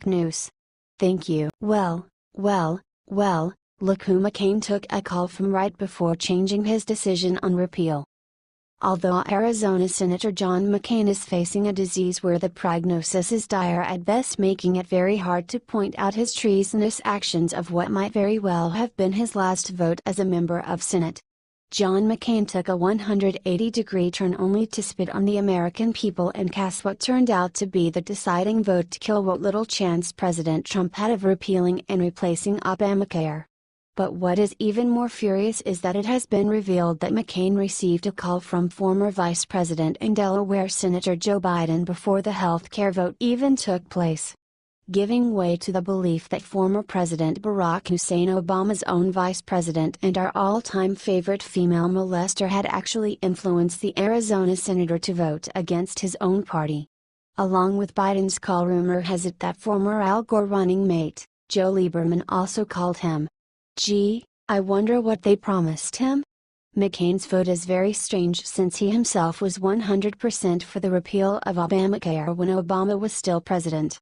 news. Thank you. Well, look who McCain took a call from right before changing his decision on repeal. Although Arizona Senator John McCain is facing a disease where the prognosis is dire at best, making it very hard to point out his treasonous actions of what might very well have been his last vote as a member of Senate, John McCain took a 180-degree turn only to spit on the American people and cast what turned out to be the deciding vote to kill what little chance President Trump had of repealing and replacing Obamacare. But what is even more furious is that it has been revealed that McCain received a call from former Vice President and Delaware Senator Joe Biden before the health care vote even took place, giving way to the belief that former President Barack Hussein Obama's own vice president and our all-time favorite female molester had actually influenced the Arizona senator to vote against his own party. Along with Biden's call, rumor has it that former Al Gore running mate, Joe Lieberman, also called him. Gee, I wonder what they promised him? McCain's vote is very strange since he himself was 100% for the repeal of Obamacare when Obama was still president.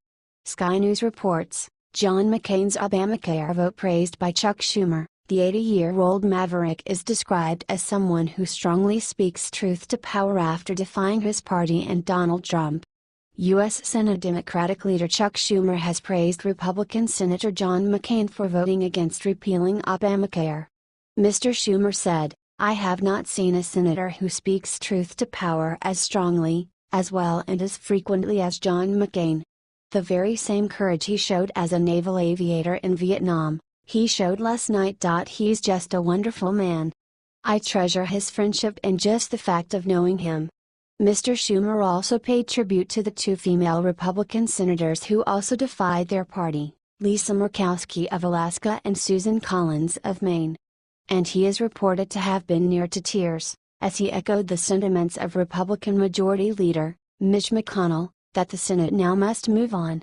Sky News reports, John McCain's Obamacare vote praised by Chuck Schumer, the 80-year-old maverick is described as someone who strongly speaks truth to power after defying his party and Donald Trump. U.S. Senate Democratic leader Chuck Schumer has praised Republican Senator John McCain for voting against repealing Obamacare. Mr. Schumer said, "I have not seen a senator who speaks truth to power as strongly, as well and as frequently as John McCain. The very same courage he showed as a naval aviator in Vietnam, he showed last night. He's just a wonderful man. I treasure his friendship and just the fact of knowing him." Mr. Schumer also paid tribute to the two female Republican senators who also defied their party, Lisa Murkowski of Alaska and Susan Collins of Maine. And he is reported to have been near to tears, as he echoed the sentiments of Republican Majority Leader, Mitch McConnell, that the Senate now must move on.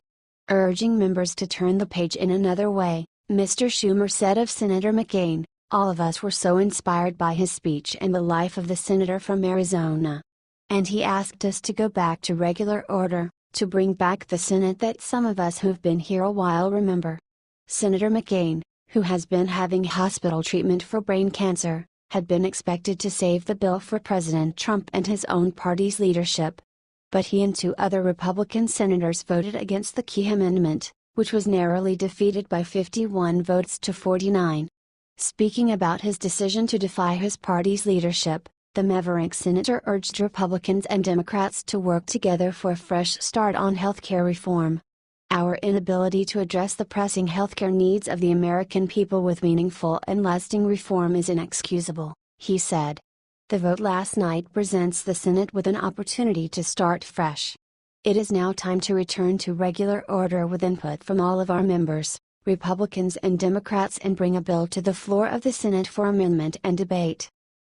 Urging members to turn the page in another way, Mr. Schumer said of Senator McCain, "All of us were so inspired by his speech and the life of the senator from Arizona. And he asked us to go back to regular order, to bring back the Senate that some of us who've been here a while remember." Senator McCain, who has been having hospital treatment for brain cancer, had been expected to save the bill for President Trump and his own party's leadership. But he and two other Republican senators voted against the key amendment, which was narrowly defeated by 51 votes to 49. Speaking about his decision to defy his party's leadership, the maverick senator urged Republicans and Democrats to work together for a fresh start on healthcare reform. "Our inability to address the pressing healthcare needs of the American people with meaningful and lasting reform is inexcusable," he said. The vote last night presents the Senate with an opportunity to start fresh. "It is now time to return to regular order with input from all of our members, Republicans and Democrats, and bring a bill to the floor of the Senate for amendment and debate."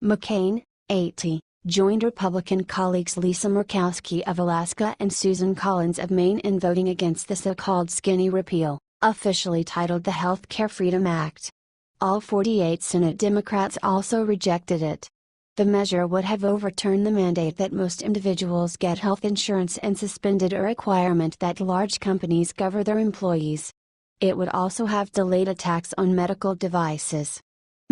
McCain, 80, joined Republican colleagues Lisa Murkowski of Alaska and Susan Collins of Maine in voting against the so-called skinny repeal, officially titled the Health Care Freedom Act. All 48 Senate Democrats also rejected it. The measure would have overturned the mandate that most individuals get health insurance and suspended a requirement that large companies cover their employees. It would also have delayed a tax on medical devices.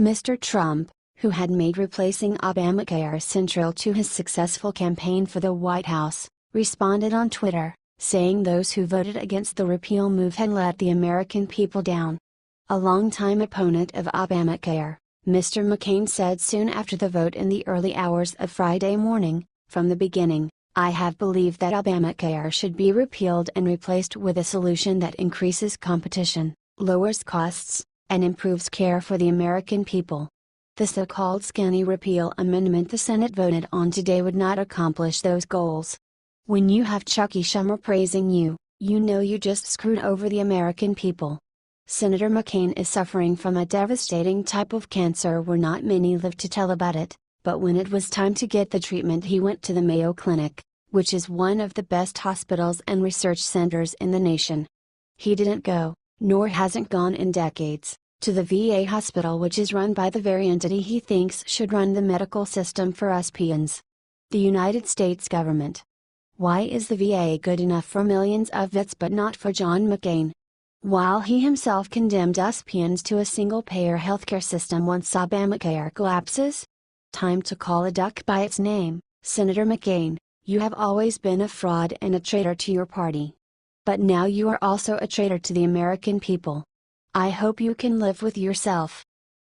Mr. Trump, who had made replacing Obamacare central to his successful campaign for the White House, responded on Twitter, saying those who voted against the repeal move had let the American people down. A longtime opponent of Obamacare, Mr. McCain said soon after the vote in the early hours of Friday morning, "From the beginning, I have believed that Obamacare should be repealed and replaced with a solution that increases competition, lowers costs, and improves care for the American people." The so-called skinny repeal amendment the Senate voted on today would not accomplish those goals. When you have Chucky Schumer praising you, you know you just screwed over the American people. Senator McCain is suffering from a devastating type of cancer where not many live to tell about it, but when it was time to get the treatment he went to the Mayo Clinic, which is one of the best hospitals and research centers in the nation. He didn't go, nor hasn't gone in decades, to the VA hospital, which is run by the very entity he thinks should run the medical system for us peons. The United States government. Why is the VA good enough for millions of vets but not for John McCain? While he himself condemned us peons to a single-payer healthcare system once Obamacare collapses? Time to call a duck by its name, Senator McCain. You have always been a fraud and a traitor to your party. But now you are also a traitor to the American people. I hope you can live with yourself.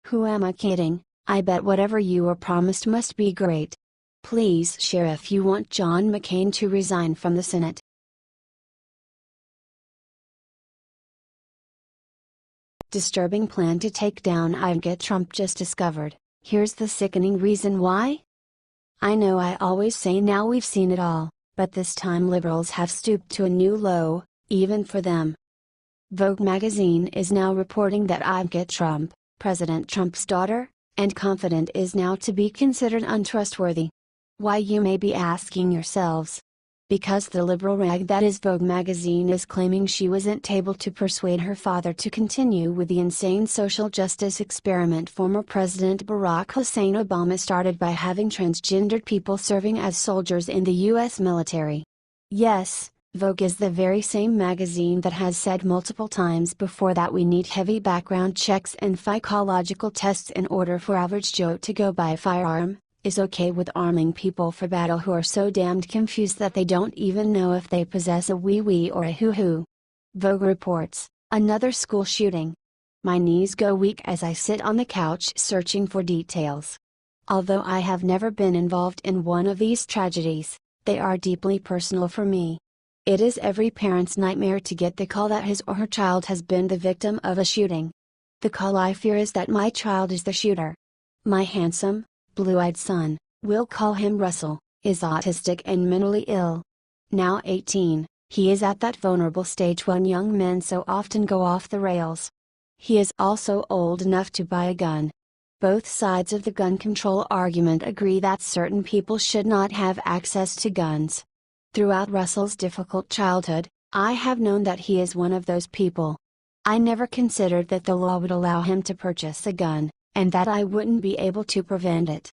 Who am I kidding? I bet whatever you were promised must be great. Please share if you want John McCain to resign from the Senate. Disturbing plan to take down Ivanka Trump just discovered. Here's the sickening reason why. I know I always say now we've seen it all, but this time liberals have stooped to a new low, even for them. Vogue magazine is now reporting that Ivanka Trump, President Trump's daughter, and confidant is now to be considered untrustworthy. Why, you may be asking yourselves. Because the liberal rag that is Vogue magazine is claiming she wasn't able to persuade her father to continue with the insane social justice experiment former President Barack Hussein Obama started by having transgendered people serving as soldiers in the U.S. military. Yes, Vogue is the very same magazine that has said multiple times before that we need heavy background checks and psychological tests in order for average Joe to go buy a firearm, is okay with arming people for battle who are so damned confused that they don't even know if they possess a wee-wee or a hoo-hoo. Vogue reports, another school shooting. My knees go weak as I sit on the couch searching for details. Although I have never been involved in one of these tragedies, they are deeply personal for me. It is every parent's nightmare to get the call that his or her child has been the victim of a shooting. The call I fear is that my child is the shooter. My handsome, blue-eyed son, we'll call him Russell, is autistic and mentally ill. Now 18, he is at that vulnerable stage when young men so often go off the rails. He is also old enough to buy a gun. Both sides of the gun control argument agree that certain people should not have access to guns. Throughout Russell's difficult childhood, I have known that he is one of those people. I never considered that the law would allow him to purchase a gun, and that I wouldn't be able to prevent it.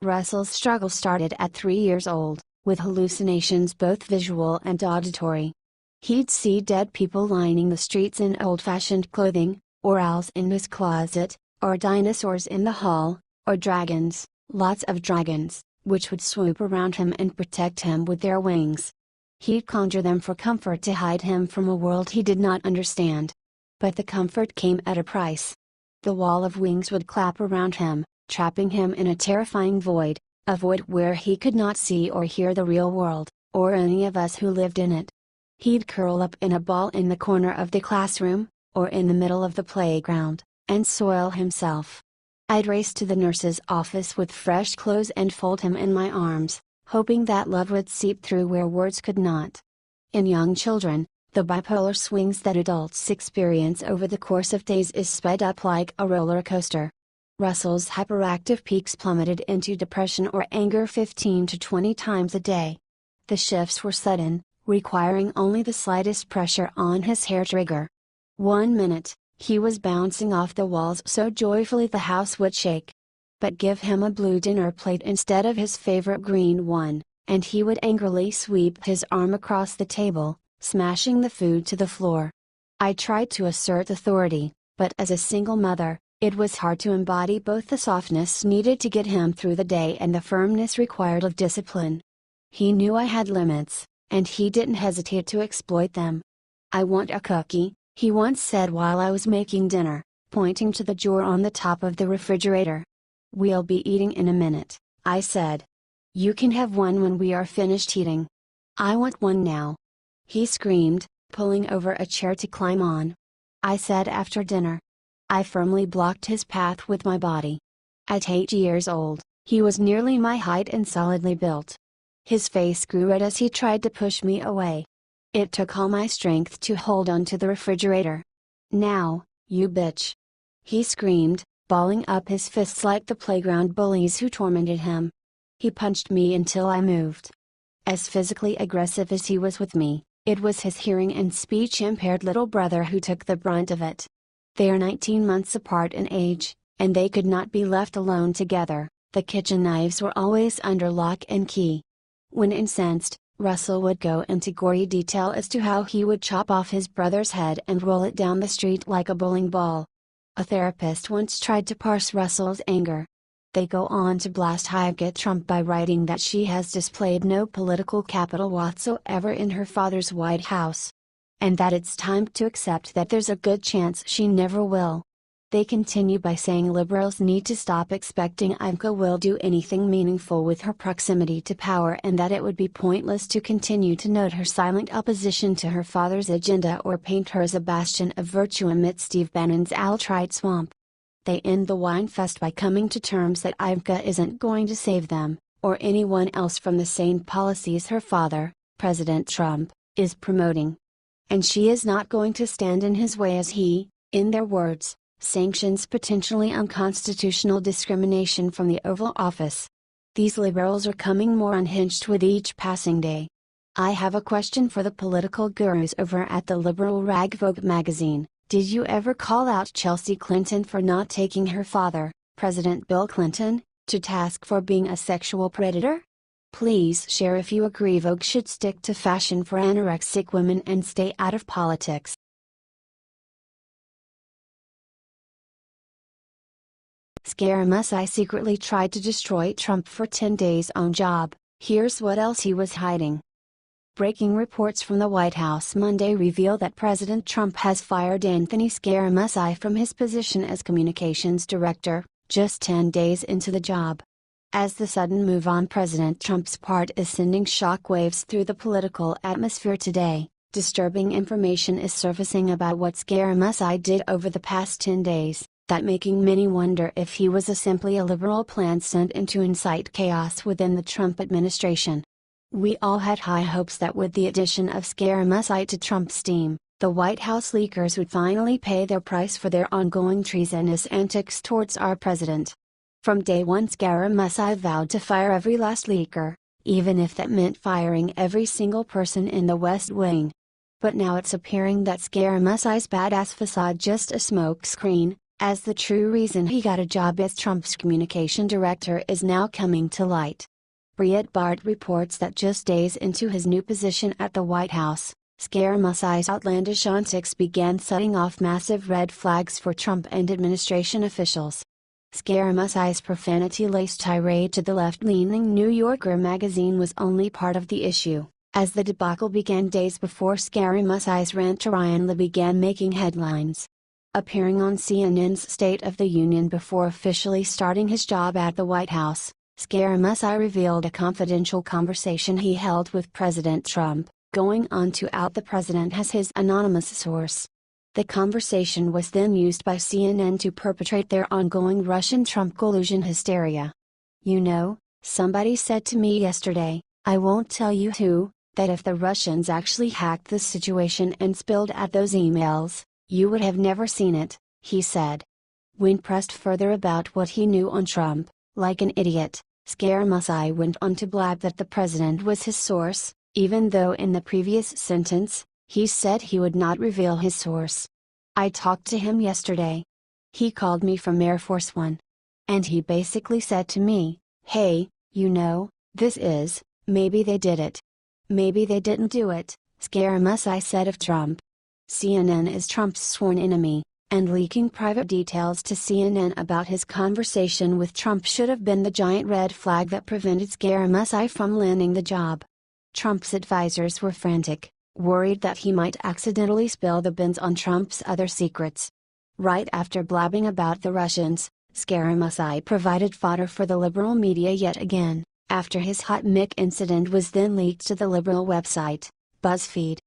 Russell's struggle started at 3 years old, with hallucinations both visual and auditory. He'd see dead people lining the streets in old-fashioned clothing, or owls in his closet, or dinosaurs in the hall, or dragons, lots of dragons, which would swoop around him and protect him with their wings. He'd conjure them for comfort to hide him from a world he did not understand. But the comfort came at a price. The wall of wings would clap around him, trapping him in a terrifying void, a void where he could not see or hear the real world, or any of us who lived in it. He'd curl up in a ball in the corner of the classroom, or in the middle of the playground, and soil himself. I'd race to the nurse's office with fresh clothes and fold him in my arms, hoping that love would seep through where words could not. In young children, the bipolar swings that adults experience over the course of days is sped up like a roller coaster. Russell's hyperactive peaks plummeted into depression or anger 15 to 20 times a day. The shifts were sudden, requiring only the slightest pressure on his hair trigger. 1 minute, he was bouncing off the walls so joyfully the house would shake. But give him a blue dinner plate instead of his favorite green one, and he would angrily sweep his arm across the table, smashing the food to the floor. I tried to assert authority, but as a single mother, it was hard to embody both the softness needed to get him through the day and the firmness required of discipline. He knew I had limits, and he didn't hesitate to exploit them. "I want a cookie," he once said while I was making dinner, pointing to the drawer on the top of the refrigerator. "We'll be eating in a minute," I said. "You can have one when we are finished eating." "I want one now," he screamed, pulling over a chair to climb on. I said after dinner. I firmly blocked his path with my body. At 8 years old, he was nearly my height and solidly built. His face grew red as he tried to push me away. It took all my strength to hold onto the refrigerator. "Now, you bitch!" he screamed, balling up his fists like the playground bullies who tormented him. He punched me until I moved. As physically aggressive as he was with me, it was his hearing and speech impaired little brother who took the brunt of it. They are 19 months apart in age, and they could not be left alone together. The kitchen knives were always under lock and key. When incensed, Russell would go into gory detail as to how he would chop off his brother's head and roll it down the street like a bowling ball. A therapist once tried to parse Russell's anger. They go on to blast Trump by writing that she has displayed no political capital whatsoever in her father's White House. And that it's time to accept that there's a good chance she never will. They continue by saying liberals need to stop expecting Ivanka will do anything meaningful with her proximity to power, and that it would be pointless to continue to note her silent opposition to her father's agenda or paint her as a bastion of virtue amid Steve Bannon's alt-right swamp. They end the wine fest by coming to terms that Ivanka isn't going to save them, or anyone else, from the same policies her father, President Trump, is promoting. And she is not going to stand in his way as he, in their words, sanctions potentially unconstitutional discrimination from the Oval Office. These liberals are coming more unhinged with each passing day. I have a question for the political gurus over at the liberal rag Vogue magazine. Did you ever call out Chelsea Clinton for not taking her father, President Bill Clinton, to task for being a sexual predator? Please share if you agree Vogue should stick to fashion for anorexic women and stay out of politics. Scaramucci secretly tried to destroy Trump for 10 days on job. Here's what else he was hiding. Breaking reports from the White House Monday reveal that President Trump has fired Anthony Scaramucci from his position as communications director, just 10 days into the job. As the sudden move on President Trump's part is sending shockwaves through the political atmosphere today, disturbing information is surfacing about what Scaramucci did over the past 10 days. That making many wonder if he was simply a liberal plan sent in to incite chaos within the Trump administration. We all had high hopes that with the addition of Scaramucci to Trump's team, the White House leakers would finally pay their price for their ongoing treasonous antics towards our president. From day one, Scaramucci vowed to fire every last leaker, even if that meant firing every single person in the West Wing. But now it's appearing that Scaramucci's badass facade just a smokescreen, as the true reason he got a job as Trump's communication director is now coming to light. Breitbart reports that just days into his new position at the White House, Scaramucci's outlandish antics began setting off massive red flags for Trump and administration officials. Scaramucci's profanity-laced tirade to the left-leaning New Yorker magazine was only part of the issue, as the debacle began days before Scaramucci's rant to Ryan Lee began making headlines. Appearing on CNN's State of the Union before officially starting his job at the White House, Scaramucci revealed a confidential conversation he held with President Trump, going on to out the president as his anonymous source. The conversation was then used by CNN to perpetrate their ongoing Russian-Trump collusion hysteria. You know, somebody said to me yesterday, I won't tell you who, that if the Russians actually hacked the situation and spilled out those emails, you would have never seen it, he said. When pressed further about what he knew on Trump, like an idiot, Scaramucci went on to blab that the president was his source, even though in the previous sentence, he said he would not reveal his source. I talked to him yesterday. He called me from Air Force One. And he basically said to me, hey, you know, this is, maybe they did it. Maybe they didn't do it, Scaramucci said of Trump. CNN is Trump's sworn enemy, and leaking private details to CNN about his conversation with Trump should have been the giant red flag that prevented Scaramucci from landing the job. Trump's advisors were frantic, worried that he might accidentally spill the beans on Trump's other secrets. Right after blabbing about the Russians, Scaramucci provided fodder for the liberal media yet again, after his hot mic incident was then leaked to the liberal website, BuzzFeed.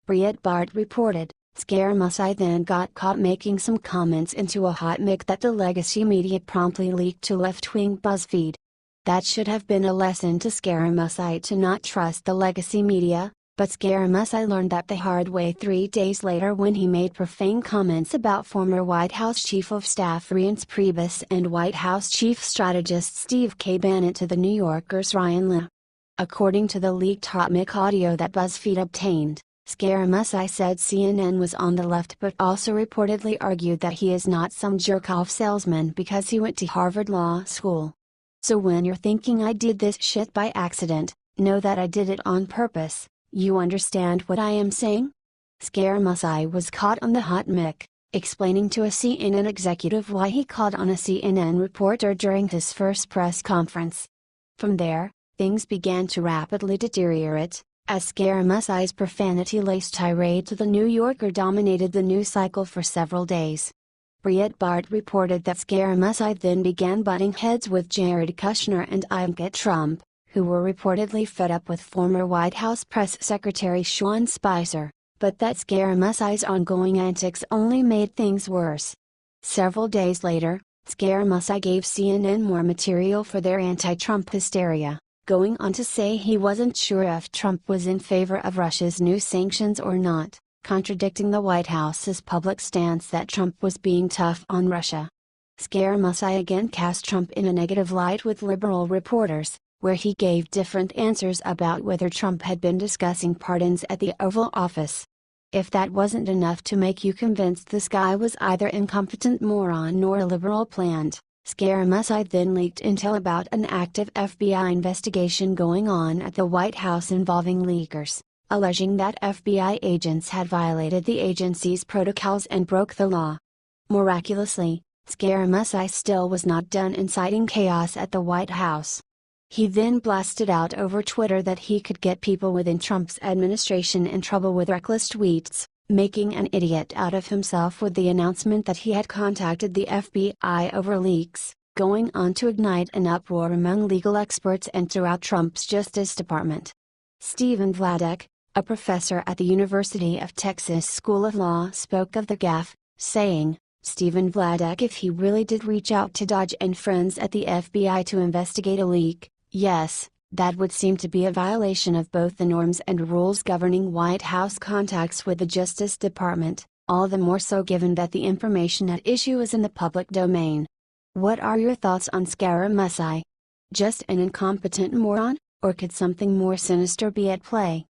Breitbart reported, Scaramucci then got caught making some comments into a hot mic that the legacy media promptly leaked to left-wing BuzzFeed. That should have been a lesson to Scaramucci to not trust the legacy media, but Scaramucci learned that the hard way 3 days later when he made profane comments about former White House Chief of Staff Reince Priebus and White House Chief Strategist Steve K. Bannon to the New Yorker's Ryan Lee. According to the leaked hot mic audio that BuzzFeed obtained, Scaramucci said CNN was on the left but also reportedly argued that he is not some jerk-off salesman because he went to Harvard Law School. So when you're thinking I did this shit by accident, Know that I did it on purpose. You understand what I am saying? Scaramucci was caught on the hot mic, explaining to a CNN executive why he called on a CNN reporter during his first press conference. From there, things began to rapidly deteriorate, as Scaramucci's profanity-laced tirade to the New Yorker dominated the news cycle for several days. Breitbart reported that Scaramucci then began butting heads with Jared Kushner and Ivanka Trump, who were reportedly fed up with former White House Press Secretary Sean Spicer, but that Scaramucci's ongoing antics only made things worse. Several days later, Scaramucci gave CNN more material for their anti-Trump hysteria, going on to say he wasn't sure if Trump was in favor of Russia's new sanctions or not, contradicting the White House's public stance that Trump was being tough on Russia. Scaramucci again cast Trump in a negative light with liberal reporters, where he gave different answers about whether Trump had been discussing pardons at the Oval Office. If that wasn't enough to make you convinced this guy was either incompetent moron or a liberal plant, Scaramucci then leaked intel about an active FBI investigation going on at the White House involving leakers, alleging that FBI agents had violated the agency's protocols and broke the law. Miraculously, Scaramucci still was not done inciting chaos at the White House. He then blasted out over Twitter that he could get people within Trump's administration in trouble with reckless tweets, making an idiot out of himself with the announcement that he had contacted the FBI over leaks, going on to ignite an uproar among legal experts and throughout Trump's Justice Department. Stephen Vladeck, a professor at the University of Texas School of Law, spoke of the gaffe, saying, Stephen Vladeck, if he really did reach out to Dodge and friends at the FBI to investigate a leak, yes, that would seem to be a violation of both the norms and rules governing White House contacts with the Justice Department, all the more so given that the information at issue is in the public domain. What are your thoughts on Scaramucci? Just an incompetent moron, or could something more sinister be at play?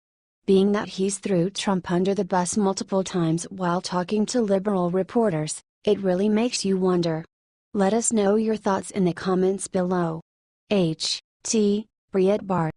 Being that he's threw Trump under the bus multiple times while talking to liberal reporters, it really makes you wonder. Let us know your thoughts in the comments below. H. T. Breitbart